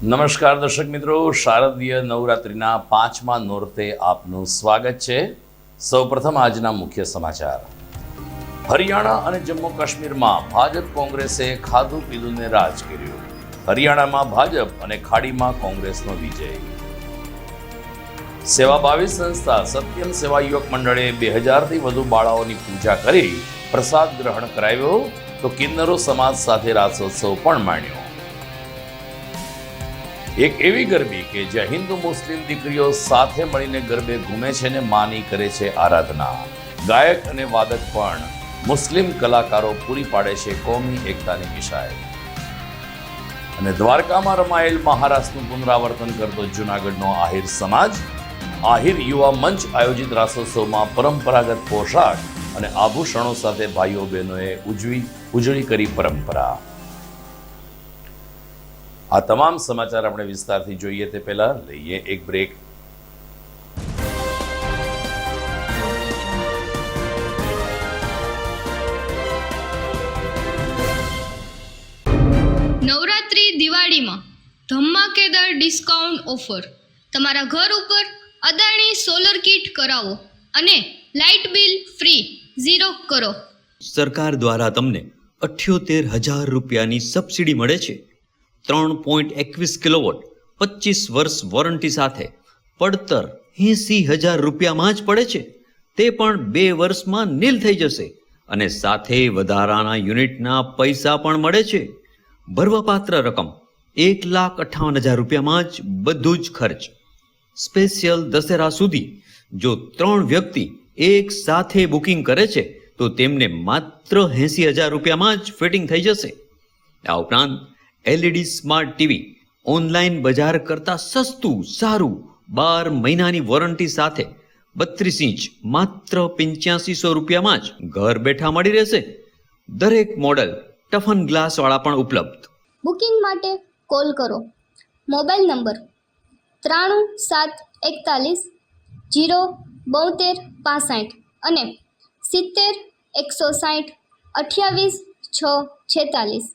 નમસ્કાર દર્શક મિત્રો, શારદીય નવરાત્રિના 5મા નોરતે આપનું સ્વાગત છે। સૌપ્રથમ આજના મુખ્ય સમાચાર। હરિયાણા અને જમ્મુ કાશ્મીરમાં ભાજપ કોંગ્રેસે ખાધું પીધુંને રાજ કર્યું। હરિયાણામાં ભાજપ અને ખાડીમાં કોંગ્રેસનો વિજય। સેવાભાવી સંસ્થા સત્યમ સેવા યુવક મંડળે 2000થી વધુ બાળાઓની પૂજા કરી પ્રસાદ ગ્રહણ કરાવ્યો, તો કિન્નરો સમાજ સાથે રાસોત્સવ પણ માણ્યો। એક એવી ગરબી કે જ્યાં હિન્દુ મુસ્લિમ દીકરીઓ સાથે મળીને ગરબે ઘૂમે છે ને માની કરે છે આરાધના। ગાયક અને વાદક પણ મુસ્લિમ કલાકારો પૂરી પાડે છે કોમી એકતાની મિસાલ। અને દ્વારકામાં રમાયેલ મહારાસનું પુનરાવર્તન કરતો જૂનાગઢનો આહિર સમાજ। આહિર યુવા મંચ આયોજિત રાસોત્સવમાં પરંપરાગત પોશાક અને આભૂષણો સાથે ભાઈઓ બહેનોએ ઉજળી કરી પરંપરા। આ તમામ સમાચાર આપણે વિસ્તારથી જોઈએ તે પહેલા લઈએ એક બ્રેક। નવરાત્રી દિવાળીમાં ધમાકેદાર ડિસ્કાઉન્ટ ઓફર। તમારા ઘર ઉપર અદાણી સોલર કિટ કરાવો અને લાઇટ બિલ ફ્રી 0 કરો। સરકાર દ્વારા તમને 78,000 રૂપિયાની સબસિડી મળે છે। 3.21 કિલોવોટ 25 વર્ષ વોરંટી સાથે પડતર 80,000 રૂપિયામાં જ પડે છે। તે પણ 2 વર્ષમાં નીલ થઈ જશે અને સાથે વધારાના યુનિટના પૈસા પણ મળે છે। ભરવાપાત્ર રકમ 1,58,000 રૂપિયામાં જ બધું જ ખર્ચ। સ્પેશિયલ દશેરા સુધી જો 3 વ્યક્તિ એક સાથે બુકિંગ કરે છે તો તેમને માત્ર 80,000 રૂપિયામાં જ ફિટિંગ થઈ જશે। આ ઉપરાંત એલઈડી સ્માર્ટ ટીવી ઓનલાઈન બજાર કરતાં સસ્તું સારું 12 મહિનાની વોરંટી સાથે 32 ઇંચ માત્ર 8500 રૂપિયામાં જ ઘર બેઠા મળી રહેશે। દરેક મોડલ ટફન ગ્લાસવાળા પણ ઉપલબ્ધ। બુકિંગ માટે કોલ કરો। મોબાઈલ નંબર 93 741 0 72 65 અને 70 160 28 6 46।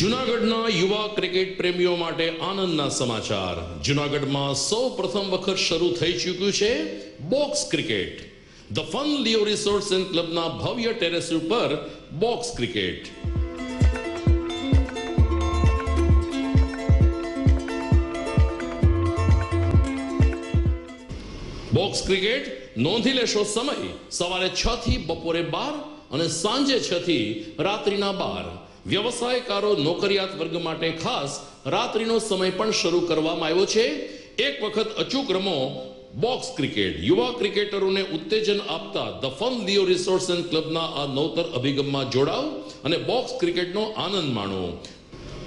જૂનાગઢના યુવા ક્રિકેટ પ્રેમીઓ માટે આનંદના સમાચાર। જૂનાગઢમાં સૌ પ્રથમ વખત શરૂ થઈ ચૂક્યું છે box cricket. The fun Leo resorts and ક્લબના ભવ્ય ટેરેસ ઉપર બોક્સ ક્રિકેટ। બોક્સ ક્રિકેટ નોંધી લેશો સમય સવારે 6 થી બપોરે 12 અને સાંજે 6 થી રાત્રિના 12। વ્યવસાયકારો નોકરિયાત વર્ગ માટે ખાસ રાત્રિનો સમય પણ શરૂ કરવામાં આવ્યો છે। એક વખત અચૂક રમો બોક્સ ક્રિકેટ। યુવા ક્રિકેટરોને ઉત્તેજન આપતા the fun Leo resorts and ક્લબના આ નવતર અભિગમમાં જોડાઓ અને બોક્સ ક્રિકેટનો આનંદ માણો।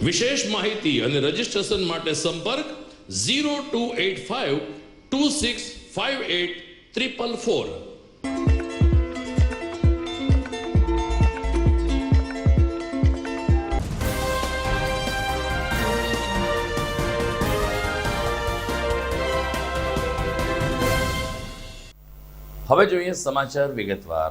વિશેષ માહિતી અને રજીસ્ટ્રેશન માટે સંપર્ક 0285 2658 444। હવે જોઈએ સમાચાર વિગતવાર।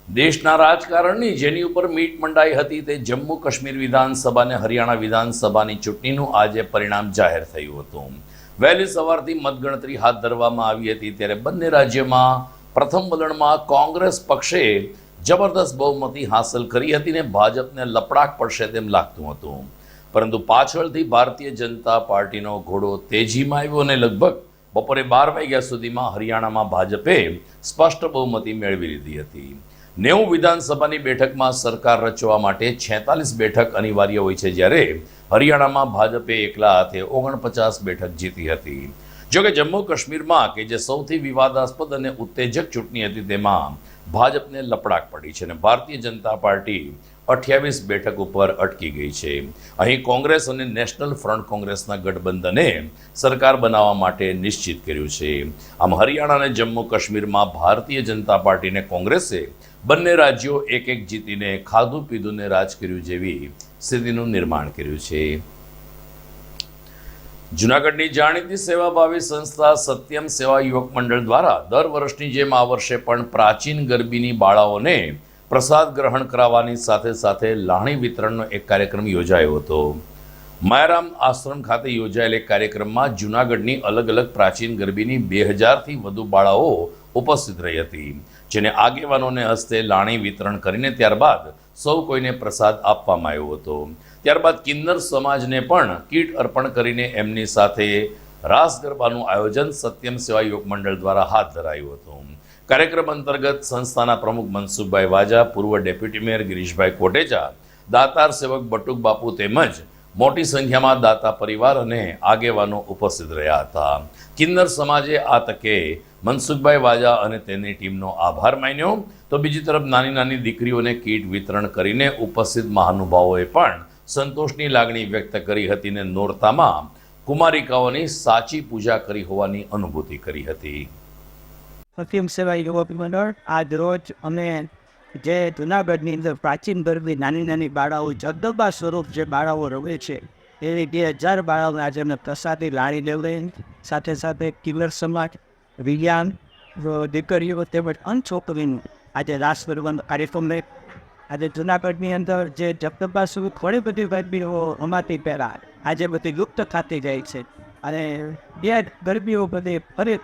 દેશના રાજકારણની જેની ઉપર મીટ મંડાઈ હતી તે જમ્મુ કાશ્મીર વિધાનસભા અને હરિયાણા વિધાનસભાની ચૂંટણીનું આજે પરિણામ જાહેર થયું હતું। વહેલી સવારથી મતગણતરી હાથ ધરવામાં આવી હતી, ત્યારે બંને રાજ્યોમાં પ્રથમ વલણમાં કોંગ્રેસ પક્ષે જબરદસ્ત બહુમતી હાંસલ કરી હતી ને ભાજપને લપડાક પડશે તેમ લાગતું હતું, પરંતુ પાછળથી ભારતીય જનતા પાર્ટીનો ઘોડો તેજીમાં આવ્યો અને લગભગ બપોરે 12 વાગ્યા સુધીમાં હરિયાણામાં ભાજપે સ્પષ્ટ બહુમતી મેળવી લીધી હતી। 90 વિધાનસભાની બેઠકમાં સરકાર રચવા માટે 46 બેઠક અનિવાર્ય હોય છે, જ્યારે હરિયાણામાં ભાજપે એકલા હાથે 49 બેઠક જીતી હતી. જોકે જમ્મુ કાશ્મીરમાં કે જે સૌથી વિવાદાસ્પદ અને ઉત્તેજક ચૂંટણી હતી તેમાં ભાજપને લપડાક પડી છે અને ભારતીય જનતા પાર્ટી 28 બેઠક ઉપર અટકી ગઈ છે. અહીં કોંગ્રેસ અને નેશનલ ફ્રન્ટ કોંગ્રેસના ગઠબંધને સરકાર બનાવવા માટે નિશ્ચિત કર્યું છે. આમ હરિયાણા અને જમ્મુ કાશ્મીરમાં ભારતીય જનતા પાર્ટી અને કોંગ્રેસે બંને રાજ્યો એક જીતીને ખાધું પીધું ને રાજ કર્યું જેવી સ્થિતિનું નિર્માણ કર્યું છે. જૂનાગઢની જાણીતી સેવાભાવી સંસ્થા સત્યમ સેવા યુવક મંડળ દ્વારા દર વર્ષની જેમ આ વર્ષે પણ પ્રાચીન ગરબીની બાળાઓને પ્રસાદ ગ્રહણ કરાવવાની સાથે સાથે લાણી વિતરણનો એક કાર્યક્રમ યોજાયો હતો. માયારામ આશ્રમ ખાતે યોજાયેલ એક કાર્યક્રમમાં જૂનાગઢની અલગ અલગ પ્રાચીન ગરબીની 2000થી વધુ બાળાઓ ઉપસ્થિત રહી હતી, જેને આગેવાનોને હસ્તે લાણી વિતરણ કરીને ત્યારબાદ સૌ કોઈને પ્રસાદ આપવામાં આવ્યો હતો. ત્યારબાદ કિન્નર સમાજને પણ કીટ અર્પણ કરીને એમની સાથે રાસ ગરબાનું આયોજન સત્યમ સેવા યુવક મંડળ દ્વારા હાથ ધરાયું હતું. કાર્યક્રમ અંતર્ગત સંસ્થાના પ્રમુખ મનસુખભાઈ વાજા, પૂર્વ ડેપ્યુટી મેયર ગિરીશભાઈ કોટેચા, દાતાર સેવક બટુક બાપુ તેમજ મોટી સંખ્યામાં દાતા પરિવાર અને આગેવાનો ઉપસ્થિત રહ્યા હતા. કિન્નર સમાજે આ તકે મનસુખભાઈ વાજા અને તેની ટીમનો આભાર માન્યો, તો બીજી તરફ નાની નાની દીકરીઓને કીટ વિતરણ કરીને ઉપસ્થિત મહાનુભાવોએ પણ સંતોષની લાગણી વ્યક્ત કરી હતી અને નોરતામાં કુમારિકાઓની સાચી પૂજા કરી હોવાની અનુભૂતિ કરી હતી. સત્યમ સેવા યુવક મંડળ આજ રોજ અમે જે જૂનાગઢની અંદર પ્રાચીન ગરબી નાની નાની બાળાઓ જગદંબા સ્વરૂપ જે બાળાઓ રમે છે એવી 2000 બાળાઓને આજે અમે પ્રસાદી લાણી લેવડાવી, સાથે સાથે કિન્નર સમાજ, વિજ્ઞાન દીકરીઓ તેમજ અનછોકરીનું આજે રાસ ગરબાનો કાર્યક્રમ રહે. આજે જૂનાગઢની અંદર જે જગદંબા સ્વરૂપ ઘણી બધી ગરબીઓ રમાતી પહેલાં આજે બધી લુપ્ત થતી જાય છે અને એ ગરબીઓ બધી ફરી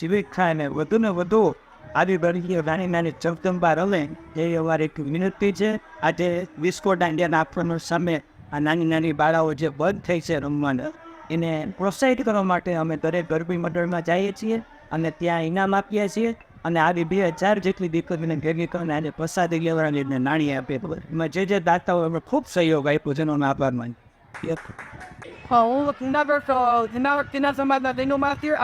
જીવિત થાય ને વધુ આવી ગરબીઓ નાની નાની જગદંબા રમે એ અમારી એક વિનંતી છે. આજે વિસ્કો દાંડિયાના આક્રમણ સામે આ નાની નાની બાળાઓ જે બંધ થઈ છે રમવાના એને પ્રોત્સાહિત કરવા માટે અમે દરેક ગરબી મંડળમાં જઈએ છીએ અને ત્યાં ઇનામ આપીએ છીએ અને આવી 2000 જેટલી દીકરીને ભેગી કરીને આજે પ્રસાદી લેવાની એને નાણી આપે. એમાં જે દાતાઓ એમને ખૂબ સહયોગ આપ્યો જેનો અમે આભાર માનીએ. હું કિન્નર સમાજના દિનોમાંથી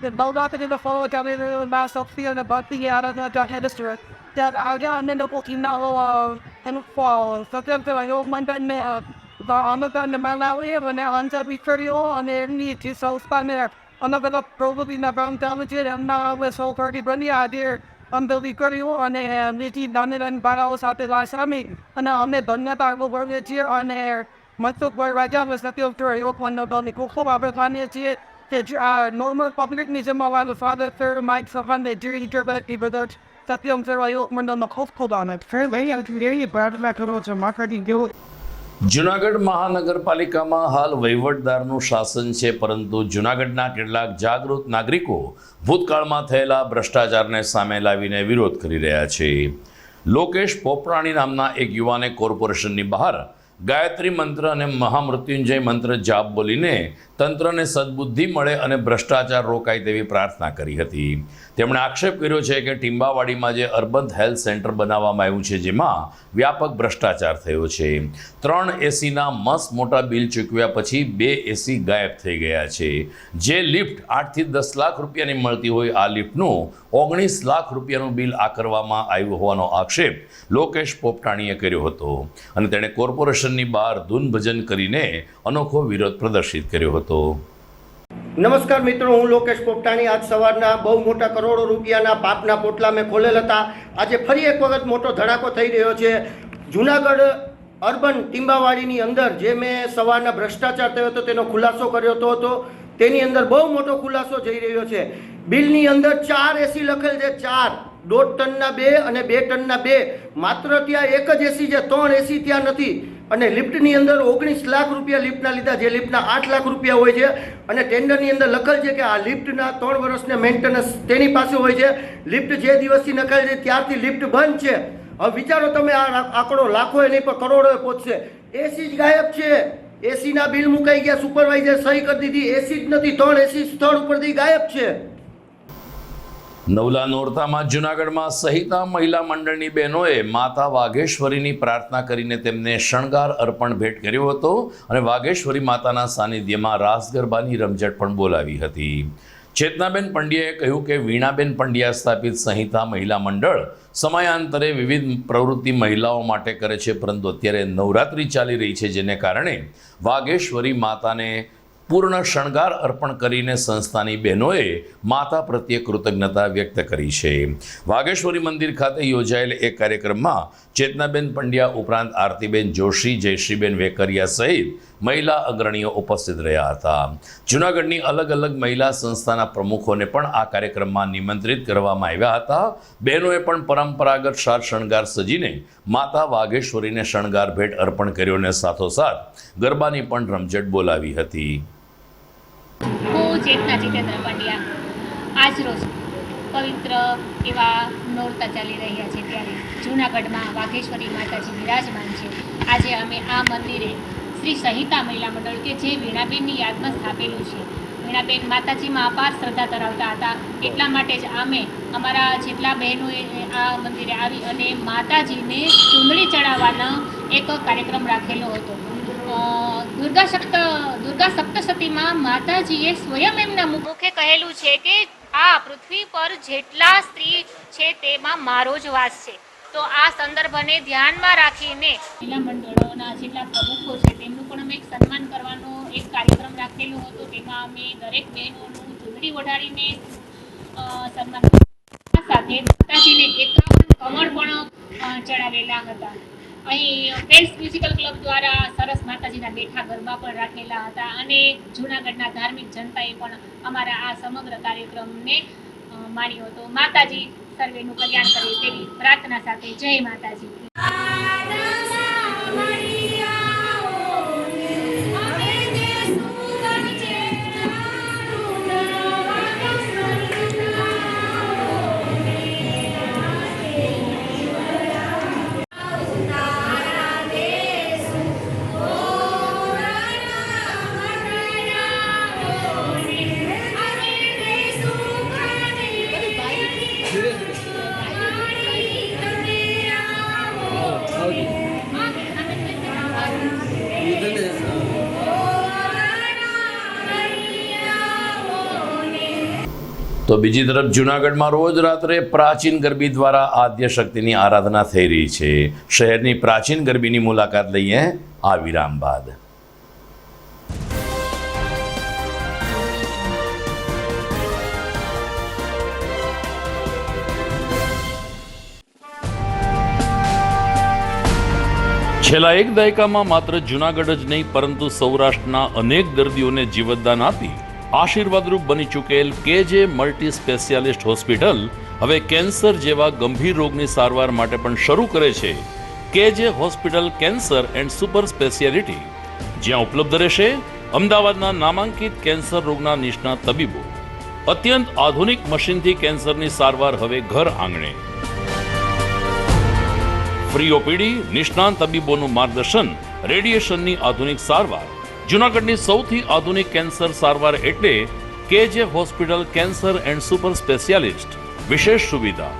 de bouwdaken in de vallen, ik heb in de maas op 4 de bad die jaren dat het is terug. Dat oude en de ook in nou en val. Dat heb ik heel mijn ben met de andere dan de man nou even en dan heb ik voor jou en er niet is zo spannend. En dan wil ik probably naar Brown Talent en nou was zo voor die brand ja daar. En wil die curry en niet die dan in barrels uit de laatste ami. En dan met dan net daar wil worden hier en er. Maar toch waar wij gaan was dat heel terug ook want dan ik ook maar we gaan niet hier. Normal public niet helemaal aan de vader voor mij van de drie keer die dat dat film er ook maar dan nog hoofd aan het ver wij uit weer je baard met rood zo makker die deel. Junagadh મહાનગરપાલિકામાં હાલ વહીવટદારનું શાસન છે, પરંતુ જૂનાગઢના કેટલાક જાગૃત નાગરિકો ભૂતકાળમાં થયેલા ભ્રષ્ટાચારને સામે લાવીને વિરોધ કરી રહ્યા છે. લોકેશ પોપરાણી નામના એક યુવાને કોર્પોરેશનની બહાર ગાયત્રી મંત્ર અને મહામૃત્યુંજય મંત્ર જાપ બોલીને તંત્રને સદબુદ્ધિ મળે અને ભ્રષ્ટાચાર રોકાય તેવી પ્રાર્થના કરી હતી. તેમણે આક્ષેપ કર્યો છે કે ટીંબાવાડીમાં જે અર્બન હેલ્થ સેન્ટર બનાવવામાં આવ્યું છે જેમાં વ્યાપક ભ્રષ્ટાચાર થયો છે. 3 એસીના મસ્ત મોટા બિલ ચૂકવ્યા પછી 2 એસી ગાયબ થઈ ગયા છે. જે લિફ્ટ 8 થી 10 લાખ રૂપિયાની મળતી હોય આ લિફ્ટનું 19 લાખ રૂપિયાનું બિલ આકરવામાં આવ્યું હોવાનો આક્ષેપ લોકેશ પોપટાણીએ કર્યો હતો અને તેણે કોર્પોરેશનની બહાર ધૂન ભજન કરીને અનોખો વિરોધ પ્રદર્શિત કર્યો હતો. નમસ્કાર મિત્રો, હું લોકેશ પોપટાણી. આજ સવારના બહુ મોટા કરોડો રૂપિયાના પાપના પોટલા મેં ખોલેલ હતા. આજે ફરી એક વખત મોટો ધડાકો થઈ રહ્યો છે. જૂનાગઢ અર્બન ટીંબાવાડીની અંદર જે મેં સવારના ભ્રષ્ટાચાર થયો હતો તેનો ખુલાસો કર્યો હતો તેની અંદર બહુ મોટો ખુલાસો જઈ રહ્યો છે. બિલની અંદર 4 એસી લખેલ છે, 4 1.5 ટનના 2 અને 2 ટનના 2. માત્ર ત્યાં એક જ એસી છે, 3 એસી ત્યાં નથી. અને લિફ્ટની અંદર 19 લાખ રૂપિયા લિફ્ટના લીધા, જે લિફ્ટના 8 લાખ રૂપિયા હોય છે. અને ટેન્ડરની અંદર લખેલ છે કે આ લિફ્ટના 3 વર્ષને મેન્ટેનન્સ તેની પાસે હોય છે. લિફ્ટ જે દિવસથી નખાય છે ત્યારથી લિફ્ટ બંધ છે. હવે વિચારો તમે આ આંકડો લાખોએ નહીં પણ કરોડોએ પહોંચશે. એસી જ ગાયબ છે. એસીના બિલ મુકાઈ ગયા, સુપરવાઇઝર સહી કરી દીધી, એસી જ નથી, 3 એસી સ્થળ ઉપરથી ગાયબ છે. નવલા નોરતામાં જૂનાગઢમાં સહિતા મહિલા મંડળની બહેનોએ માતા વાઘેશ્વરીની પ્રાર્થના કરીને તેમને શણગાર અર્પણ ભેટ કર્યો હતો અને વાઘેશ્વરી માતાના સાનિધ્યમાં રાસ ગરબાની રમઝટ પણ બોલાવી હતી. ચેતનાબેન પંડ્યાએ કહ્યું કે વીણાબેન પંડ્યા સ્થાપિત સહિતા મહિલા મંડળ સમયાંતરે વિવિધ પ્રવૃત્તિ મહિલાઓ માટે કરે છે, પરંતુ અત્યારે નવરાત્રિ ચાલી રહી છે, જેને કારણે વાઘેશ્વરી માતાને પૂર્ણ શણગાર અર્પણ કરીને સંસ્થાની બહેનોએ માતા પ્રત્યે કૃતજ્ઞતા વ્યક્ત કરી છે. વાઘેશ્વરી મંદિર ખાતે યોજાયેલ એક કાર્યક્રમમાં ચેતનાબેન પંડ્યા ઉપરાંત આરતીબેન જોશી, જયશ્રીબેન વેકરિયા સહિત મહિલા અગ્રણીઓ ઉપસ્થિત રહ્યા હતા. જૂનાગઢની અલગ અલગ મહિલા સંસ્થાના પ્રમુખોને પણ આ કાર્યક્રમમાં નિમંત્રિત કરવામાં આવ્યા હતા. બહેનોએ પણ પરંપરાગત સાજ શણગાર સજીને માતા વાઘેશ્વરીને શણગાર ભેટ અર્પણ કર્યો અને સાથોસાથ ગરબાની પણ રમઝટ બોલાવી હતી. હું ચેતના જીતેન્દ્ર પંડ્યા. આજ રોજ પવિત્ર એવા નોરતા ચાલી રહ્યા છે ત્યારે જૂનાગઢમાં વાઘેશ્વરી માતાજી બિરાજમાન છે. આજે અમે આ મંદિરે શ્રી સહિતા મહિલા મંડળ કે જે વીણાબેનની યાદમાં સ્થાપેલું છે. વીણાબેન માતાજીમાં અપાર શ્રદ્ધા ધરાવતા હતા, એટલા માટે જ અમે અમારા જેટલા બહેનોએ આ મંદિરે આવી અને માતાજીને ચૂંદડી ચડાવવાનો એક કાર્યક્રમ રાખેલો હતો. દુર્ગા સપ્તશતીમાં માતાજીએ સ્વયં એમના મુખે કહેલું છે કે આ પૃથ્વી પર જેટલા સ્ત્રી છે તેમાં મારો જ વાસ છે. તો આ સંદર્ભને ધ્યાનમાં રાખીને મહિલા મંડળોના જેટલા પ્રમુખો છે તેમનું પણ અમે એક સન્માન કરવાનો એક કાર્યક્રમ રાખેલો હતો. તેમાં અમે દરેક બહેનોનું ચૂંદડી ઓઢાડીને સન્માન સાથે માતાજીને 51 કમળ પણ ચડાવેલા હતા. અહીં ફ્રેન્ડ્સ મ્યુઝિકલ ક્લબ દ્વારા સરસ માતાજીના બેઠા ગરબા પણ રાખેલા હતા અને જૂનાગઢના ધાર્મિક જનતાએ પણ અમારા આ સમગ્ર કાર્યક્રમને માણ્યો હતો. માતાજી સર્વેનું કલ્યાણ કરે તેવી પ્રાર્થના સાથે જય માતાજી. તો બીજી તરફ જૂનાગઢમાં રોજ રાત્રે પ્રાચીન ગરબી દ્વારા આદ્ય શક્તિની આરાધના થઈ રહી છે. શહેરની પ્રાચીન ગરબીની મુલાકાત લઈએ આ વિરામ બાદ. છેલ્લા એક દાયકામાં માત્ર જૂનાગઢ જ નહીં પરંતુ સૌરાષ્ટ્રના અનેક દર્દીઓને જીવતદાન આપી આશીર્વાદરૂપ બની ચૂકેલ કેજે મલ્ટી સ્પેશિયાલિસ્ટ હોસ્પિટલ હવે કેન્સર જેવા ગંભીર રોગની સારવાર માટે પણ શરૂ કરે છે કેજે hospital cancer and super speciality, જ્યાં ઉપલબ્ધ રહેશે અમદાવાદના નામાંકિત કેન્સર રોગના નિષ્ણાત તબીબો. અત્યંત આધુનિક મશીનથી કેન્સરની સારવાર હવે ઘર આંગણે. ફ્રી ઓપીડી, નિષ્ણાંત તબીબોનું માર્ગદર્શન, રેડિયેશનની આધુનિક સારવાર. જૂનાગઢની સૌથી આધુનિક કેન્સર સારવાર એટલે કેજે hospital cancer and super specialist. વિશેષ સુવિધા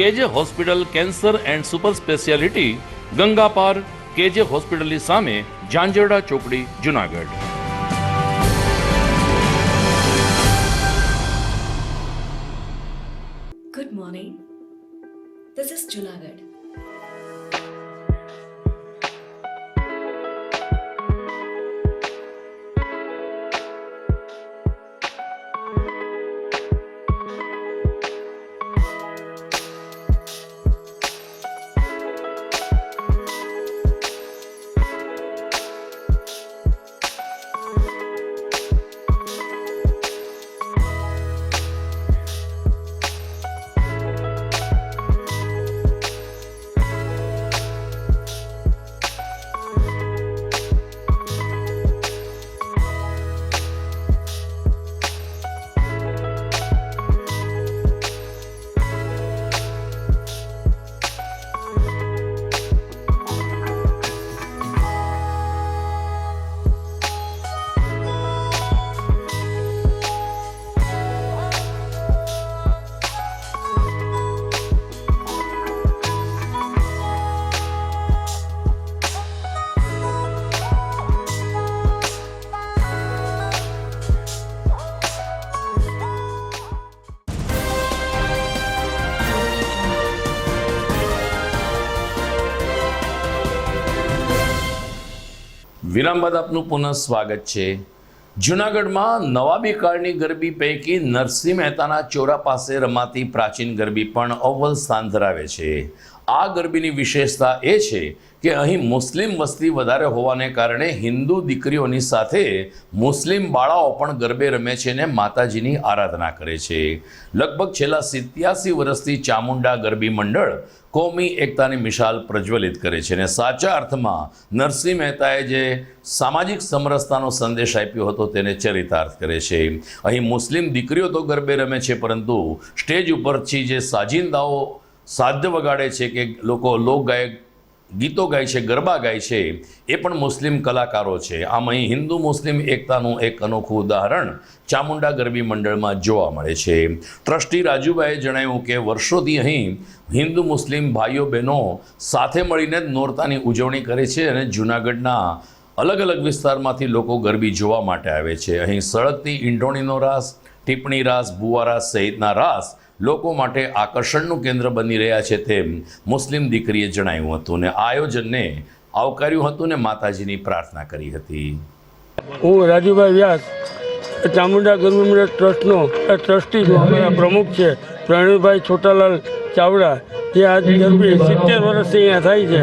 કેજે hospital cancer and super speciality, Ganga પાર, કેજે હોસ્પિટલની સામે, ઝાંઝરડા ચોકડી, Junagadh. Good morning. This is Junagadh. વિરામ બાદ આપનું પુનઃ સ્વાગત છે. જૂનાગઢમાં નવાબી કાળની ગરબી પૈકી નરસિંહ મહેતાના ચોરા પાસે રમાતી પ્રાચીન ગરબી પણ અવ્વલ સ્થાન ધરાવે છે. આ ગરબીની વિશેષતા એ છે કે અહીં મુસ્લિમ વસ્તી વધારે હોવાને કારણે હિન્દુ દીકરીઓની સાથે મુસ્લિમ બાળાઓ પણ ગરબે રમે છે અને માતાજીની આરાધના કરે છે. લગભગ છેલ્લા 87 વર્ષથી ચામુંડા ગરબી મંડળ કોમી એકતાની મિસાલ પ્રજ્વલિત કરે છે અને સાચા અર્થમાં નરસિંહ મહેતાએ જે સામાજિક સમરસતાનો સંદેશ આપ્યો હતો તેને ચરિતાર્થ કરે છે. અહીં મુસ્લિમ દીકરીઓ તો ગરબે રમે છે, પરંતુ સ્ટેજ ઉપરથી જે સાજિંદાઓ સાધ્ય વગાડે છે કે લોકો લોકગાયક ગીતો ગાય છે, ગરબા ગાય છે, એ પણ મુસ્લિમ કલાકારો છે. આમ અહીં હિન્દુ મુસ્લિમ એકતાનું એક અનોખું ઉદાહરણ ચામુંડા ગરબી મંડળમાં જોવા મળે છે. ટ્રસ્ટી રાજુભાઈએ જણાવ્યું કે વર્ષોથી અહીં હિન્દુ મુસ્લિમ ભાઈઓ બહેનો સાથે મળીને જ નોરતાની ઉજવણી કરે છે અને જૂનાગઢના અલગ અલગ વિસ્તારમાંથી લોકો ગરબી જોવા માટે આવે છે. અહીં સળગતી ઈંઢોણીનો રાસ, ટીપણી રાસ, ભુવા રાસ સહિતના રાસ લોકો માટે આકર્ષણનું કેન્દ્ર બની રહ્યા છે તેમ મુસ્લિમ દીકરીએ જણાવ્યું હતું અને આયોજનને આવકાર્યું હતું ને માતાજીની પ્રાર્થના કરી હતી. હું રાજુભાઈ વ્યાસ, ચામુંડા ગરબી મંડળ ટ્રસ્ટનો ટ્રસ્ટી છું. અમારા પ્રમુખ છે પ્રવીણભાઈ છોટાલાલ ચાવડા, જે આજ ગરબી 70 વર્ષથી અહીંયા થાય છે.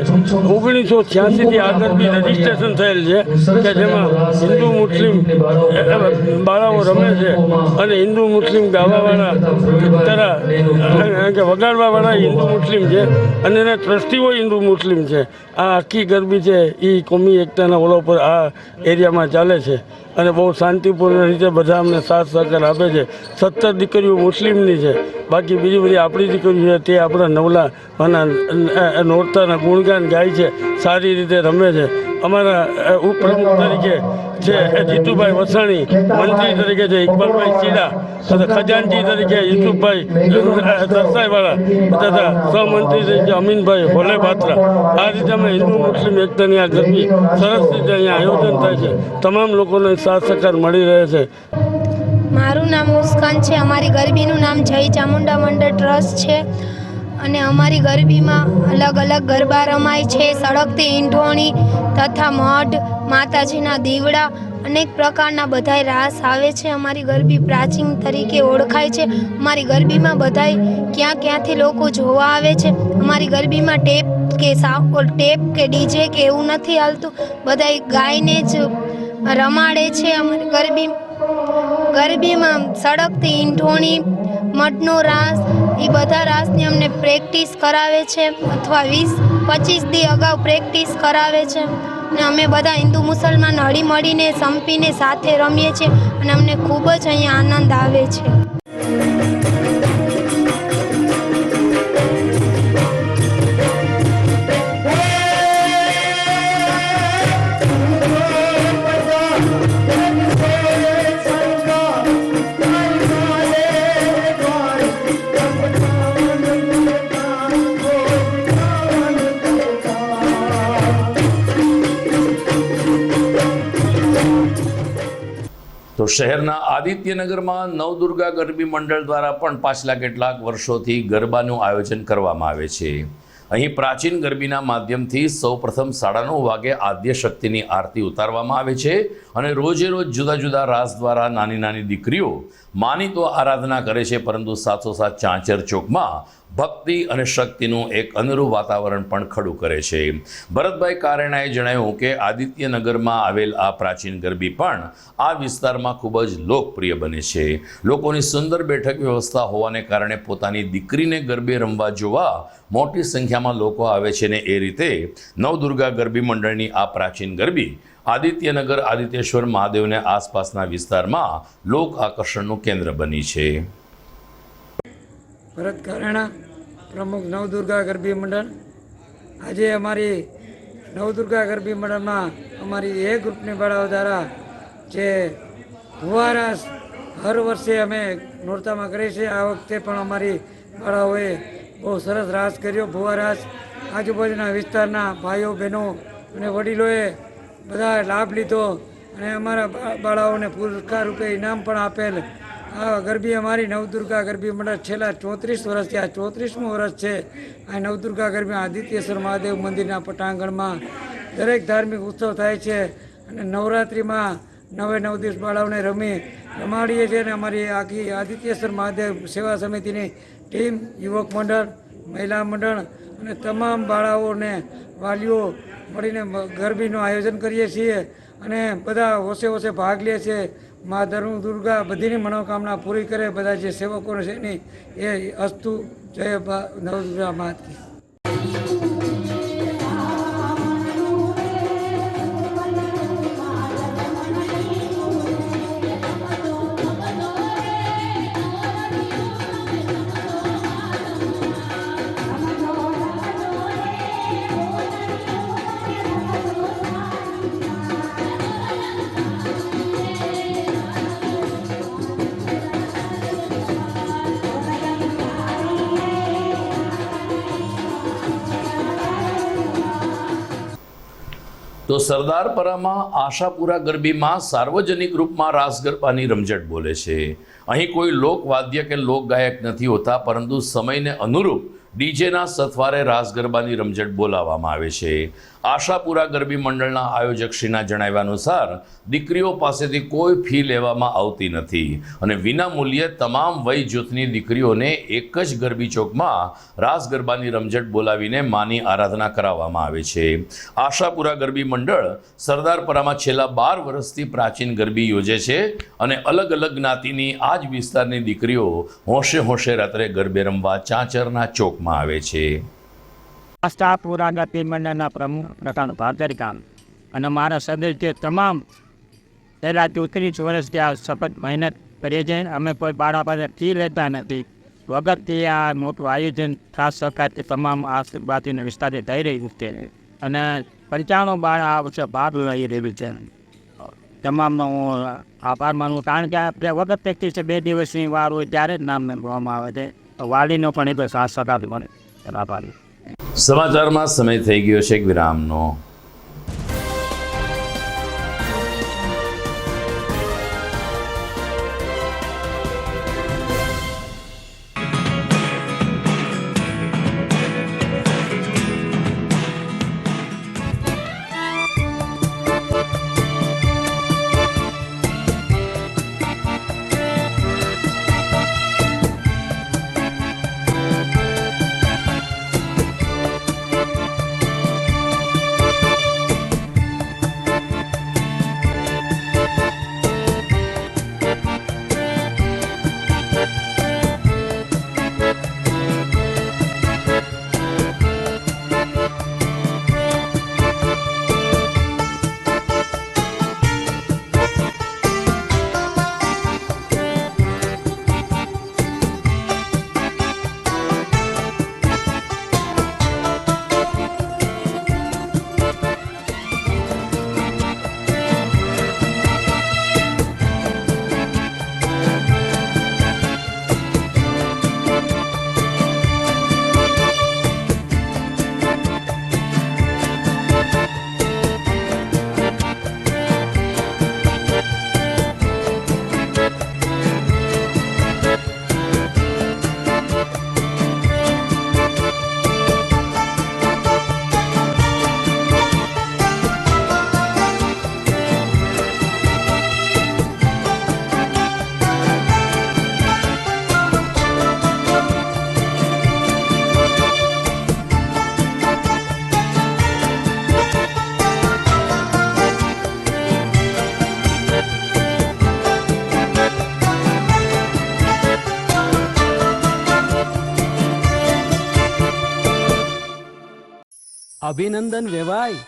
1986થી આ ગરબી રજીસ્ટ્રેશન થયેલ છે કે જેમાં હિન્દુ મુસ્લિમ બાળાઓ રમે છે અને હિન્દુ મુસ્લિમ ગાવાવાળા કે વગાડવાવાળા હિન્દુ મુસ્લિમ છે અને એના ટ્રસ્ટીઓ હિન્દુ મુસ્લિમ છે. આ આખી ગરબી છે એ કોમી એકતાના ઓલા પર આ એરિયામાં ચાલે છે અને બહુ શાંતિપૂર્ણ રીતે બધા અમને સાથ સહકાર આપે છે. 17 દીકરીઓ મુસ્લિમની છે, બાકી બીજી બધી આપણી દીકરીઓ છે તે આપણા નવલાના નોરતાના ગુણગાન ગાય છે, સારી રીતે રમે છે. અમારા ઉપપ્રમુખ તરીકે છે જીતુભાઈ વસાણી, મંત્રી તરીકે છે ઇકબાલભાઈ ચીડા, ખજાનચી તરીકે યુસુફભાઈ દરસાઈવાળા તથા સહમંત્રી તરીકે અમીનભાઈ હોલે બાત્રા. આ રીતે અમે હિન્દુ મુસ્લિમ એકતાની આ ગરબી સરસ રીતે અહીંયા આયોજન થાય છે. તમામ લોકોને સાથ સહકાર મળી રહે છે. મારું નામ મુસ્કાન છે. અમારી ગરબીનું નામ જય ચામુંડા મંડળ ટ્રસ્ટ છે અને અમારી ગરબીમાં અલગ અલગ ગરબા રમાય છે. સળગતી ઈંઢોણી તથા મઢ, માતાજીના દીવડા, અનેક પ્રકારના બધાય રાસ આવે છે. અમારી ગરબી પ્રાચીન તરીકે ઓળખાય છે. અમારી ગરબીમાં બધાય ક્યાંથી લોકો જોવા આવે છે. અમારી ગરબીમાં ટેપ કે ડીજે કે એવું નથી હાલતું, બધાય ગાયને જ રમાડે છે. અમારી ગરબીમાં સળગતી ઈંઢોણી, મઢનો રાસ, એ બધા રાસની અમને પ્રેક્ટિસ કરાવે છે અથવા 20-25 દી અગાઉ પ્રેક્ટિસ કરાવે છે અને અમે બધા હિન્દુ મુસલમાન હળી મળીને સંપીને સાથે રમીએ છીએ અને અમને ખૂબ જ અહીંયા આનંદ આવે છે. તો શહેરના આદિત્યનગરમાં નવદુર્ગા ગરબી મંડળ દ્વારા પણ પાછલા કેટલાક વર્ષોથી ગરબાનું આયોજન કરવામાં આવે છે. અહીં પ્રાચીન ગરબીના માધ્યમથી સૌપ્રથમ 9:30 વાગે આદ્ય શક્તિની આરતી ઉતારવામાં આવે છે અને રોજે રોજ જુદા જુદા રાસ દ્વારા નાની નાની દીકરીઓ માની તો આરાધના કરે છે, પરંતુ સાથોસાથ ચાંચર ચોકમાં ભક્તિ અને શક્તિનું એક અનુરૂપ વાતાવરણ પણ ખડું કરે છે. ભરતભાઈ કારેણાએ જણાવ્યું કે આદિત્યનગરમાં આવેલ આ પ્રાચીન ગરબી પણ આ વિસ્તારમાં ખૂબ જ લોકપ્રિય બને છે. લોકોની સુંદર બેઠક વ્યવસ્થા હોવાને કારણે પોતાની દીકરીને ગરબે રમવા જોવા મોટી સંખ્યામાં લોકો આવે છે ને એ રીતે નવદુર્ગા ગરબી મંડળની આ પ્રાચીન ગરબી આદિત્યનગર આદિત્યેશ્વર મહાદેવને આસપાસના વિસ્તારમાં લોક આકર્ષણનું કેન્દ્ર બની છે. ભરત કારેણા, પ્રમુખ નવદુર્ગા ગરબી મંડળ. આજે અમારી નવદુર્ગા ગરબી મંડળમાં અમારી એ ગ્રુપની બાળાઓ દ્વારા જે ભુવા રાસ હર વર્ષે અમે નોરતામાં કરીએ છીએ. આ વખતે પણ અમારી બાળાઓએ બહુ સરસ રાસ કર્યો. ભુવા રાસ આજુબાજુના વિસ્તારના ભાઈઓ બહેનો અને વડીલોએ બધા લાભ લીધો અને અમારા બાળાઓને પુરસ્કાર રૂપે ઇનામ પણ આપેલ. આ ગરબી અમારી નવદુર્ગા ગરબી મંડળ છેલ્લા 34 વર્ષથી આ 34મું વર્ષ છે. આ નવદુર્ગા ગરબી આદિત્યેશ્વર મહાદેવ મંદિરના પટાંગણમાં દરેક ધાર્મિક ઉત્સવ થાય છે અને નવરાત્રિમાં 9 દિવસ બાળાઓને રમાડીએ છીએ. અને અમારી આખી આદિત્યેશ્વર મહાદેવ સેવા સમિતિની ટીમ, યુવક મંડળ, મહિલા મંડળ અને તમામ બાળાઓને વાલીઓ મળીને ગરબીનું આયોજન કરીએ છીએ અને બધા હોશે હોશે ભાગ લે છે. મા ધર્મ દુર્ગા બધીની મનોકામના પૂરી કરે. બધા જે સેવકો છે એની એ અસ્તુ જય નવદુર્ગા માત કી. તો સરદારપરામાં આશાપુરા ગરબીમાં સાર્વજનિક રૂપમાં રાસ ગરબાની રમઝટ બોલે છે. અહીં કોઈ લોકવાદ્ય કે લોકગાયક નથી હોતા, પરંતુ સમયને અનુરૂપ ડીજેના સથવારે રાસ ગરબાની રમઝટ બોલાવવામાં આવે છે. આશાપુરા ગરબી મંડળના આયોજકશ્રીના જણાવ્યા અનુસાર દીકરીઓ પાસેથી કોઈ ફી લેવામાં આવતી નથી અને વિના મૂલ્યે તમામ વય જૂથની દીકરીઓને એક જ ગરબી ચોકમાં રાસ ગરબાની રમઝટ બોલાવીને માની આરાધના કરાવવામાં આવે છે. આશાપુરા ગરબી મંડળ સરદારપરામાં છેલ્લા 12 વર્ષથી પ્રાચીન ગરબી યોજે છે અને અલગ અલગ જ્ઞાતિની આ જ વિસ્તારની દીકરીઓ હોંશે હોંશે રાત્રે ગરબે રમવા ચાંચરના ચોકમાં આવે છે. આશાપુરા ગરબી મંડળના પ્રમુખ પ્રકાંડ ભારતરિકામ અને મારા સદસ્ય તમામ પહેલાં 34 વર્ષથી આ સખત મહેનત કરીએ છીએ. અમે કોઈ બાળા પાસે ફી લેતા નથી. વગરથી આ મોટું આયોજન ખાસ સરકારથી તમામ આશીર્વાદીને વિસ્તારથી થઈ રહ્યું છે અને 95 બાળા આ વર્ષે ભાગ લઈ રહ્યું છે. તમામનો હું આભાર માનું, કારણ કે આપણે વગર પ્રેક્ટિસ 2 દિવસની વાર હોય ત્યારે જ નામ મેળવવામાં આવે છે. વાલીનો પણ એટલો સાથ સહકાર મળે. આભાર. સમાચારમાં સમય થઈ ગયો છે એક વિરામનો. અભિનંદન વેવાય.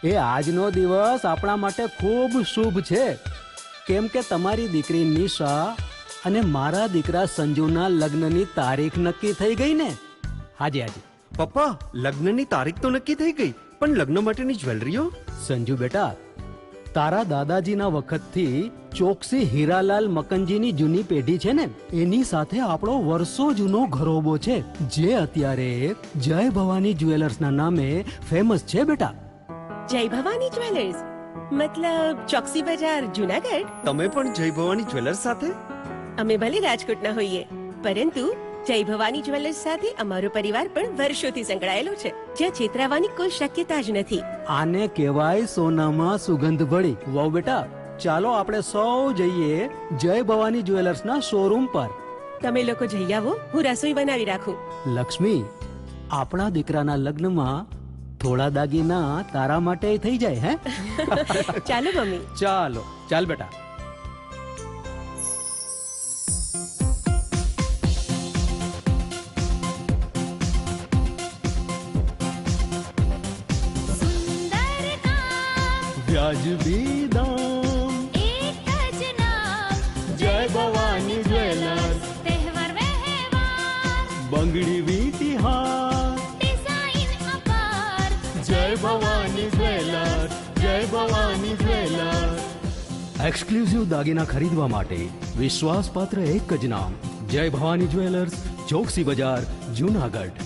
એ આજનો દિવસ આપણા માટે ખૂબ શુભ છે, કેમ કે તમારી દીકરી નિશા અને મારા દીકરા સંજુના લગ્નની તારીખ નક્કી થઈ ગઈ ને. હાજી હાજી પપ્પા, લગ્નની તારીખ તો નક્કી થઈ ગઈ, પણ લગ્ન માટેની જ્વેલરીઓ? સંજુ બેટા, તારા દાદાજીના વખતથી ચોકસી હીરાલાલ મકનજીની જૂની પેઢી છે ને, એની સાથે આપણો વર્ષો જૂનો ઘરોબો છે, જે અત્યારે જય ભવાની જ્વેલર્સના નામે ફેમસ છે બેટા. જય ભવાની જ્વેલર્સ મતલબ ચોકસી બજાર, જુનાગઢ? તમે પણ જય ભવાની જ્વેલર્સ સાથે? અમે ભલે રાજકોટના હોઈએ, પરંતુ જય ભવાની જ્વેલર્સ સાથે અમારો પરિવાર પણ વર્ષોથી સંકળાયેલો છે, જ્યાં છેતરાવાની કોઈ શક્યતા જ નથી. આને કહેવાય સોનામાં સુગંધ ભળી. વાવ બેટા, ચાલો આપણે સૌ જઈએ જય ભવાની જ્વેલર્સના શોરૂમ પર. તમે લોકો જઈ આવો, હું રસોઈ બનાવી રાખું. લક્ષ્મી, આપણા દીકરાના લગ્નમાં થોડા દાગીના તારા માટે થઈ જાય. હે ચાલો મમ્મી. ચાલો ચાલ બેટા. વ્યાજબી દામ, એક જ નામ, જય ભવાની જ્વેલર્સ. તહેવાર વ્યવહાર, બંગડી વીટી હાર, ડિઝાઇન અપાર, જય ભવાની જ્વેલર્સ, જય ભવાની જ્વેલર્સ. એક્સક્લુઝિવ દાગીના ખરીદવા માટે વિશ્વાસપાત્ર એક જ નામ, જય ભવાની જ્વેલર્સ, ચોકસી બજાર, જૂનાગઢ.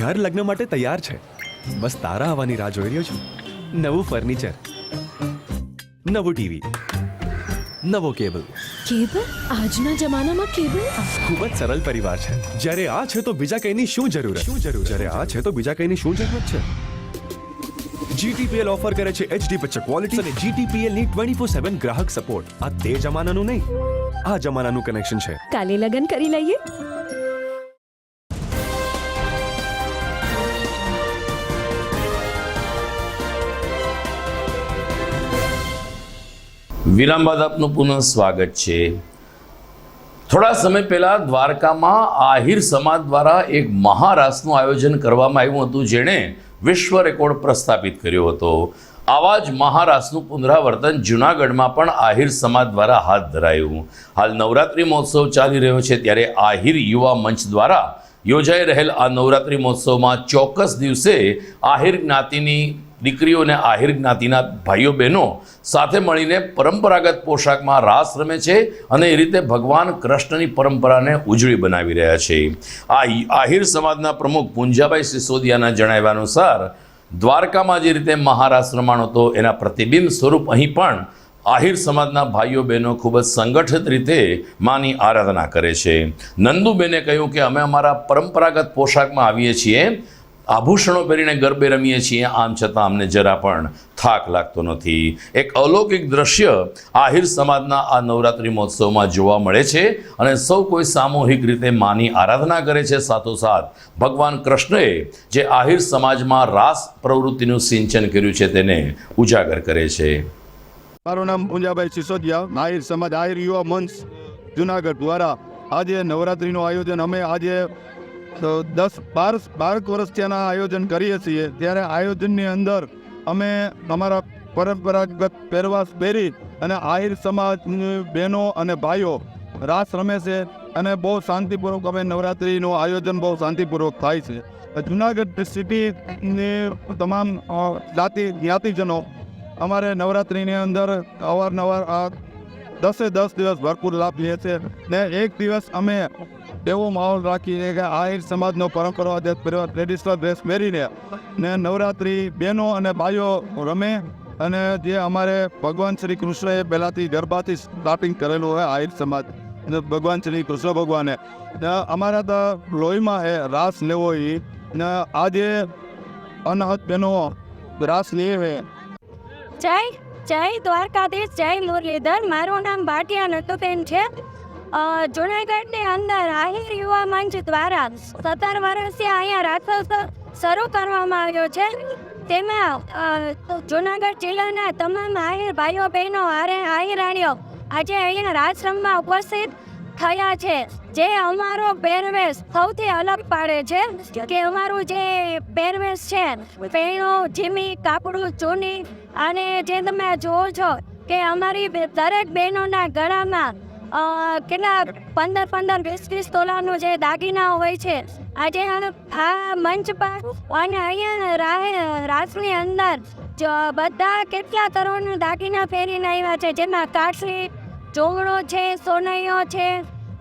ઘર લગ્ન માટે તૈયાર છે, બસ તારા આવવાની રાહ જોઈ રહ્યો છું. નવું ફર્નિચર, નવું ટીવી, નવો કેબલ. કેબલ? આજના જમાનામાં કેબલ? ખૂબ જ સરળ પરિવાર છે. જ્યારે આ છે તો બીજા કઈની શું જરૂરત? જ્યારે આ છે તો બીજા કઈની શું જરૂરત છે? GTPL ઓફર કરે છે HD પિક્ચર ક્વોલિટી અને GTPL ની 24/7 ગ્રાહક સપોર્ટ. આ તે જમાનાનું નહીં, આ જમાનાનું કનેક્શન છે. કાલે લગન કરી લઈએ. વિરામ બાદ આપનું પુનઃ સ્વાગત છે. થોડા સમય પહેલા દ્વારકામાં આહિર સમાજ દ્વારા એક મહારાસનું આયોજન કરવામાં આવ્યું હતું, જેણે વિશ્વ રેકોર્ડ પ્રસ્થાપિત કર્યો હતો. આવા જ મહારાસનું પુનરાવર્તન જૂનાગઢમાં પણ આહિર સમાજ દ્વારા હાથ ધરાયું. હાલ નવરાત્રિ મહોત્સવ ચાલી રહ્યો છે, ત્યારે આહિર યુવા મંચ દ્વારા યોજાઈ રહેલ આ નવરાત્રિ મહોત્સવમાં ચોક્કસ દિવસે આહિર જ્ઞાતિની દીકરીઓ અને આહિર જ્ઞાતિના ભાઈઓ બહેનો સાથે મળીને પરંપરાગત પોશાકમાં રાસ રમે છે અને એ રીતે ભગવાન કૃષ્ણની પરંપરાને ઉજળી બનાવી રહ્યા છે. આ આહિર સમાજના પ્રમુખ પુંજાભાઈ સિસોદિયાના જણાવ્યા અનુસાર દ્વારકામાં જે રીતે મહારાસ રમાણો હતો, એના પ્રતિબિંબ સ્વરૂપ અહીં પણ આહિર સમાજના ભાઈઓ બહેનો ખૂબ જ સંગઠિત રીતે માની આરાધના કરે છે. નંદુબેને કહ્યું કે અમે અમારા પરંપરાગત પોશાકમાં આવીએ છીએ, આભૂષણો પહેરીને ગરબે રમીએ છીએ, આમ છતાં અમને જરા પણ થાક લાગતો નથી. એક અલૌકિક દ્રશ્ય આહિર સમાજના આ નવરાત્રિ મહોત્સવમાં જોવા મળે છે અને સૌ કોઈ સામૂહિક રીતે માની આરાધના કરે છે. સાથોસાથ ભગવાન કૃષ્ણએ જે આહિર સમાજમાં રાસ પ્રવૃત્તિનું સિંચન કર્યું છે તેને ઉજાગર કરે છે. મારું નામ પૂંજાભાઈ સિસોદિયા, આહિર સમાજ આહિર યુવા મંચ જુનાગઢ દ્વારા આજે નવરાત્રિનું આયોજન અમે આજે 10-12 વર્ષ ત્યાંના આયોજન કરીએ છીએ. ત્યારે આયોજનની અંદર અમે અમારા પરંપરાગત પહેરવાશ પહેરી અને આહિર સમાજની બહેનો અને ભાઈઓ રાસ રમે છે અને બહુ શાંતિપૂર્વક અમે નવરાત્રિનું આયોજન બહુ શાંતિપૂર્વક થાય છે. જુનાગઢ સિટીની તમામ જ્ઞાતિજનો અમારે નવરાત્રિની અંદર અવારનવાર 10 દિવસ ભરપૂર લાભ લે છે ને એક દિવસ અમે એવો માહોલ રાખીએ કે આહિર સમાજનો પરંપરાગત ટ્રેડિશનલ ડ્રેસ પહેરીને ને નવરાત્રિ બહેનો અને ભાઈઓ રમે અને જે અમારે ભગવાન શ્રી કૃષ્ણએ પહેલાંથી ગરબાથી સ્ટાર્ટિંગ કરેલું હોય આહિર સમાજ ભગવાન શ્રી કૃષ્ણ ભગવાને અમારા તો લોહીમાં એ રાસ લેવો એ ને આજે અનહદ બહેનો રાસ લેવે. જય દ્વારકાધીશ, જય મુરલીધર. મારું નામ ભાટિયા નટુબેન છે. જુનાગઢની અંદર આહિર યુવા મંચ દ્વારા 17 વર્ષથી અહીંયા રાસોત્સવ શરૂ કરવામાં આવ્યો છે. તેમાં જુનાગઢ જિલ્લાના તમામ આહિર ભાઈઓ બહેનો આહિરાણીઓ આજે અહીંયા રાસ રમવા ઉપસ્થિત થયા છે. જે અમારો પહેરવેશ સૌથી અલગ પાડે છે કે અમારું જે પહેરવેશ છે પેણું, જીમી, કાપડું, ચૂની અને જે તમે જુઓ છો કે અમારી દરેક બહેનોના ગળામાં કેટલા 15-20 તોલાનું જે દાગીના હોય છે. આજે આ મંચ પર અને અહીંયા રાસની અંદર બધા કેટલા તરોના દાગીના પહેરીને આવ્યા છે, જેમાં કાઠલી, ચોંગડો છે, સોનૈયો છે,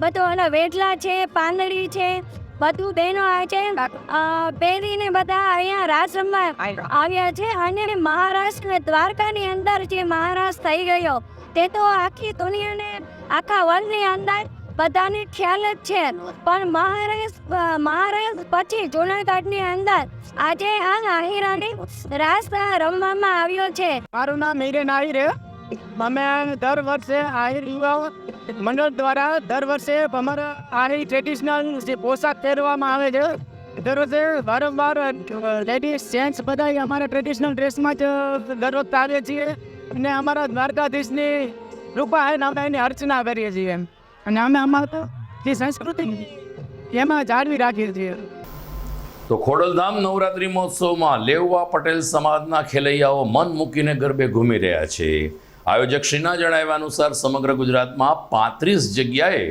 બધું વેઢલા છે, પાંદડી છે, બધું બહેનો આજે પહેરીને બધા અહીંયા રાસ રમવા આવ્યા છે. અને મહારાષ્ટ્ર દ્વારકાની અંદર જે મહારાષ્ટ્ર થઈ ગયો તે તો આખી દુનિયાને આખા વર્લ્ડની અંદર બધાને ખ્યાલ જ છે. પણ મહારાષ્ટ્ર પછી જૂનાગઢની અંદર આજે આ આહિરાની રાસ રમવામાં આવ્યો છે. મારું નામ હિરેન આહિર. અમે દર વર્ષે આહિર યુવા મંડળ દ્વારા દર વર્ષે અમારા આહિર ટ્રેડિશનલ જે પોશાક પહેરવામાં આવે છે દર વર્ષે વારંવાર લેડીઝ જેન્ટ્સ બધા અમારા ટ્રેડિશનલ ડ્રેસમાં જ દર વખતે આવીએ છીએ અને અમારા દ્વારકાધીશની કૃપા છે ને અમે એની અર્ચના કરીએ છીએ અને અમે અમારા જે સંસ્કૃતિ એમાં જાળવી રાખીએ છીએ. તો ખોડલધામ નવરાત્રિ મહોત્સવમાં લેઉવા પટેલ સમાજના ખેલૈયાઓ મન મૂકીને ગરબે ઘૂમી રહ્યા છે. આયોજકશ્રીના જણાવ્યા અનુસાર સમગ્ર ગુજરાતમાં 35 જગ્યાએ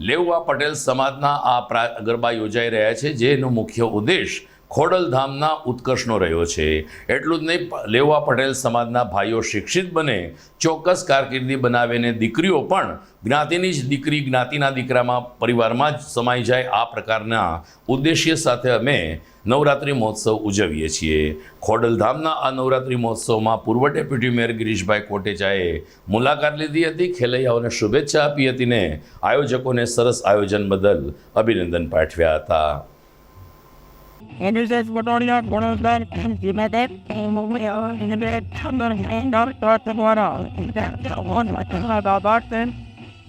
લેઉવા પટેલ સમાજના આ ગરબા યોજાઈ રહ્યા છે, જેનો મુખ્ય ઉદ્દેશ ખોડલધામના ઉત્કર્ષનો રહ્યો છે. એટલું જ નહીં, લેઉવા પટેલ સમાજના ભાઈઓ શિક્ષિત બને, ચોક્કસ કારકિર્દી બનાવીને દીકરીઓ પણ જ્ઞાતિની જ દીકરી જ્ઞાતિના દીકરામાં પરિવારમાં જ સમાઈ જાય, આ પ્રકારના ઉદ્દેશ્ય સાથે અમે નવરાત્રિ મહોત્સવ ઉજવીએ છીએ. ખોડલધામના આ નવરાત્રિ મહોત્સવમાં પૂર્વ ડેપ્યુટી મેયર ગિરીશભાઈ કોટેચાએ મુલાકાત લીધી હતી, ખેલૈયાઓને શુભેચ્છા આપી હતી ને આયોજકોને સરસ આયોજન બદલ અભિનંદન પાઠવ્યા હતા.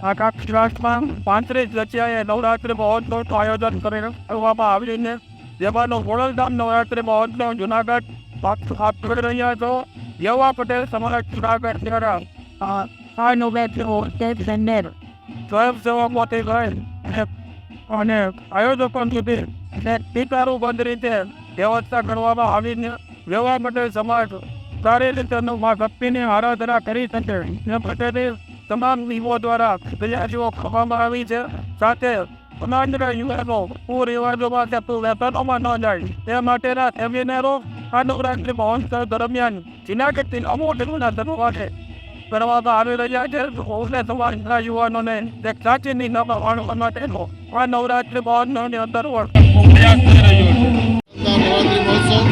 આકાશમાં 35 જગ્યાએ નવરાત્રિ મહોત્સવનું આયોજન કરવામાં આવ્યું છે, જેમાંનો ખોડલધામ નવરાત્રિ મહોત્સવ જુનાગઢ આપ કરી રહ્યા છો. લેઉવા પટેલ સમાજ જુનાગઢ દ્વારા આ નવરાત્રિ સ્વયંસેવકોથી લઈ અને આયોજકો સુધી ટીકારું બંધ રીતે વ્યવસ્થા કરવામાં આવી છે. લેઉવા પટેલ સમાજ સારી રીતે ભક્તિની આરાધના કરી શકે એ પટેલી તમામ નિયમો દ્વારા તૈયારીઓ કરવામાં આવી છે. સાથે સમાજના યુવાનો કુરિવાજોમાં વેપારોમાં ન જાય તે માટેના સેમિનારો આ નવરાત્રિ મહોત્સવ દરમિયાન જુનાગઢથી અમુક માટે કરવામાં આવી રહ્યા છે. સમાજના યુવાનોને એક સાચી નિયમ માણવા માટેનો આ નવરાત્રિ મહોત્સવની અંદર પ્રયાસ કરી રહ્યો છે. નવરાત્રિ મહોત્સવ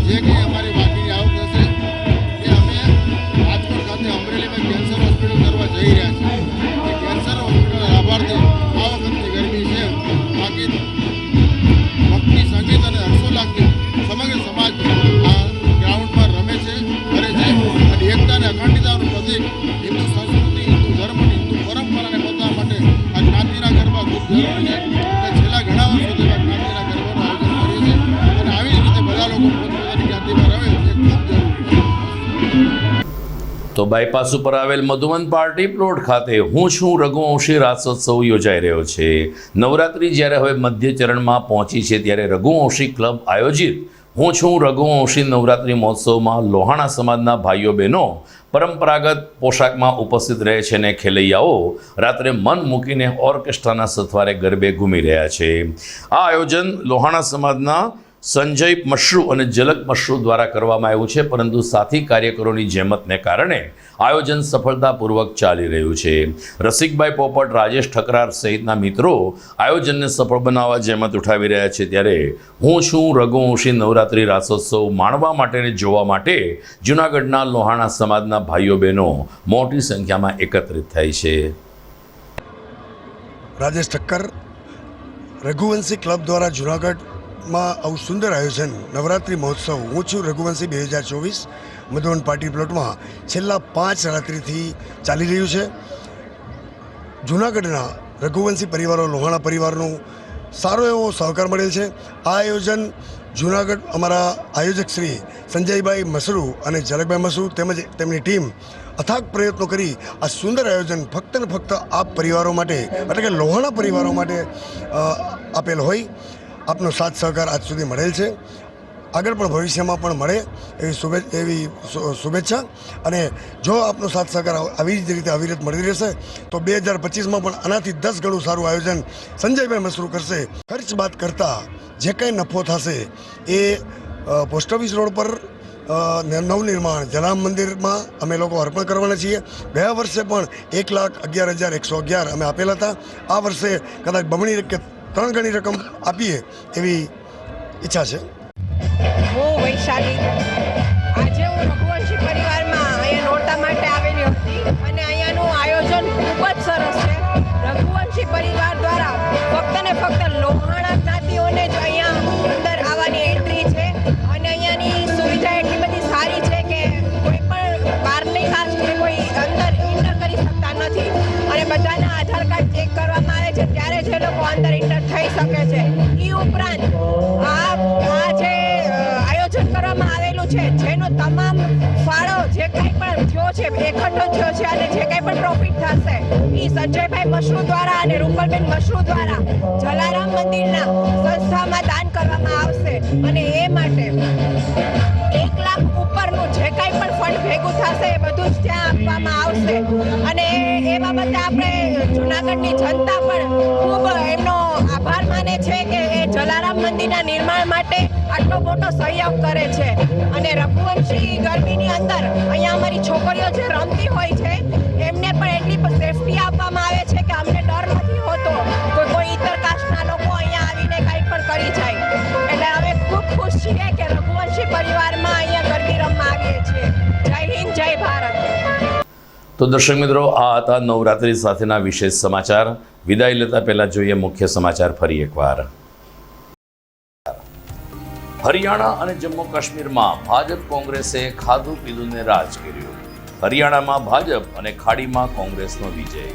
જે કંઈ અમારી બાકીની આવક હશે તો બાયપાસ ઉપર આવેલ મધુવન પાર્ટી પ્લોટ ખાતે હું છું રઘુવંશી રાસોત્સવ યોજાઈ રહ્યો છે. નવરાત્રિ જ્યારે હવે મધ્ય ચરણમાં પહોંચી છે ત્યારે રઘુવંશી ક્લબ આયોજિત હું છું રઘુવંશી નવરાત્રિ મહોત્સવમાં લોહાણા સમાજના ભાઈઓ બહેનો પરંપરાગત પોશાકમાં ઉપસ્થિત રહે છે અને ખેલૈયાઓ રાત્રે મન મૂકીને ઓર્કેસ્ટ્રાના સથવારે ગરબે ઘૂમી રહ્યા છે. આ આયોજન લોહાણા સમાજના સંજય મશરૂ અને ઝલક મશરૂ દ્વારા કરવામાં આવ્યું છે, પરંતુ સાથી કાર્યકરોની જહેમતને કારણે આયોજન સફળતાપૂર્વક ચાલી રહ્યું છે. રસિકભાઈ પોપટ, રાજેશ ઠકરાર સહિતના મિત્રો આયોજનને સફળ બનાવવા જહેમત ઉઠાવી રહ્યા છે. ત્યારે હું છું રઘુવંશી નવરાત્રિ રાસોત્સવ માણવા માટે અને જોવા માટે જૂનાગઢના લોહાણા સમાજના ભાઈઓ બહેનો મોટી સંખ્યામાં એકત્રિત થાય છે. રાજેશ ઠક્કર, રઘુવંશી ક્લબ દ્વારા જૂનાગઢ માં આવું સુંદર આયોજન નવરાત્રિ મહોત્સવ હું છું રઘુવંશી 2024 મધુવન પાર્ટી પ્લોટમાં છેલ્લા 5 રાત્રિથી ચાલી રહ્યું છે. જૂનાગઢના રઘુવંશી પરિવારો, લોહાણા પરિવારનો સારો એવો સહકાર મળેલ છે. આ આયોજન જૂનાગઢ અમારા આયોજક શ્રી સંજયભાઈ મશરૂ અને ઝલકભાઈ મશરૂ તેમજ તેમની ટીમ અથાગ પ્રયત્નો કરી આ સુંદર આયોજન ફક્ત ને ફક્ત આ પરિવારો માટે એટલે કે લોહાણા પરિવારો માટે આપેલ હોય. આપનો સાથ સહકાર આજ સુધી મળેલ છે, આગળ પણ ભવિષ્યમાં પણ મળે એવી શુભેચ્છા. અને જો આપનો સાથ સહકાર આવી જ રીતે અવિરત મળી રહેશે તો 2025માં પણ આનાથી 10 ગણું સારું આયોજન સંજયભાઈ મશરૂ કરશે. ખર્ચ બાદ કરતાં જે કંઈ નફો થશે એ પોસ્ટ ઓફિસ રોડ પર નવનિર્માણ જલારામ મંદિરમાં અમે લોકો અર્પણ કરવાના છીએ. ગયા વર્ષે પણ 1,11,111 અમે આપેલા હતા. આ વર્ષે કદાચ બમણી કે 3 ગણી રકમ આપીએ એવી ઈચ્છા છે. હું વૈશાલી, આજે હું રઘુવંશી પરિવારમાં અહીંયા નોરતા માટે આવેલી હતી અને અહીંયાનું આયોજન ખૂબ જ સરસ છે. રઘુવંશી પરિવાર દ્વારા ફક્ત ને ફક્ત લોહાણા જ્ઞાતિઓને જ અહીંયા અંદર આવવાની એન્ટ્રી છે અને અહીંયાની સુવિધા એટલી બધી સારી છે કે કોઈ પણ બહારની કાસ્ટ કે કોઈ અંદર એન્ટર કરી શકતા નથી અને બધાના આધાર કાર્ડ ચેક કરવામાં આવે છે ત્યારે જ એ લોકો અંદર એન્ટર થઈ શકે છે. એ ઉપરાંત આ જે આયોજન કરવામાં આવેલું છે જેનો તમામ ફાળો જે કંઈ પણ થયો છે એકઠો થયો છે અને જે કંઈ પણ પ્રોફિટ થશે એ સંજયભાઈ મશરૂ દ્વારા અને રૂપલબેન મશરૂ દ્વારા જલારામ મંદિરના સંસ્થામાં દાન કરવામાં આવશે અને એ માટે 1 લાખ ઉપરનું જે કંઈ પણ ફંડ ભેગું થશે એ બધું જ ત્યાં આપવામાં આવશે. અને એ બાબતે આપણે જૂનાગઢની જનતા પણ ખૂબ એમનો આભાર માને છે કે એ જલારામ મંદિરના નિર્માણ માટે આટલો મોટો સહયોગ કરે છે. અને રઘુવંશી ગરબીની અંદર અહીંયા અમારી છોકરીઓ જે રમતી હોય છે એમને પણ એટલી સેફટી આપવામાં આવે છે કે અમને ડર નથી હોતો કોઈ ઇતર કાસ્ટના લોકો અહીંયા આવીને કંઈ પણ કરી જાય. એટલે અમે ખૂબ ખુશ છીએ કે રઘુવંશી પરિવારમાં અહીંયા ગરબી રમવા આવીએ છીએ. જય હિન્દ, જય ભારત. તો દર્શક મિત્રો, આ હતા નવરાત્રિ સાથેના વિશેષ સમાચાર. વિદાય લેતા પહેલા જોઈએ મુખ્ય સમાચાર ફરી એકવાર. હરિયાણા અને જમ્મુ કાશ્મીરમાં ભાજપ કોંગ્રેસે ખાધું પીધુંને રાજ કર્યું. હરિયાણામાં ભાજપ અને ખાડીમાં કોંગ્રેસનો વિજય.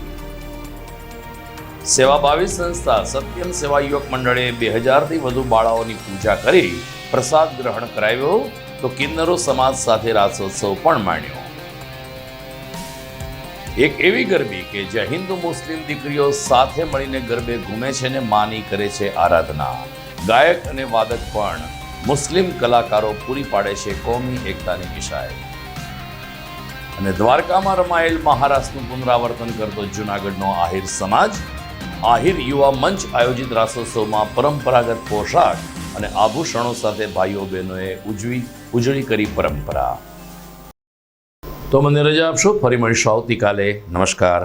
સેવાભાવી સંસ્થા સત્યમ સેવા યુવક મંડળે 2000થી વધુ બાળાઓની પૂજા કરી પ્રસાદ ગ્રહણ કરાવ્યો, તો કિન્નરો સમાજ સાથે રાસોત્સવ પણ માણ્યો. એક એવી ગરબી કે જ્યાં હિન્દુ મુસ્લિમ દીકરીઓ સાથે મળીને ગરબે ઘૂમે છે ને માની કરે છે આરાધના. ગાયક અને વાદક પણ મુસ્લિમ કલાકારો પૂરી પાડે છે કોમી એકતાની મિસાલ. અને દ્વારકામાં રમાયેલ મહારાસનું પુનરાવર્તન કરતો જૂનાગઢનો આહિર સમાજ. આહિર યુવા મંચ આયોજિત રાસોત્સવમાં પરંપરાગત પોશાક અને આભૂષણો સાથે ભાઈઓ બહેનોએ ઉજળી કરી પરંપરા. તો મને રજા આપશો, ફરી મળીશું આવતીકાલે. નમસ્કાર.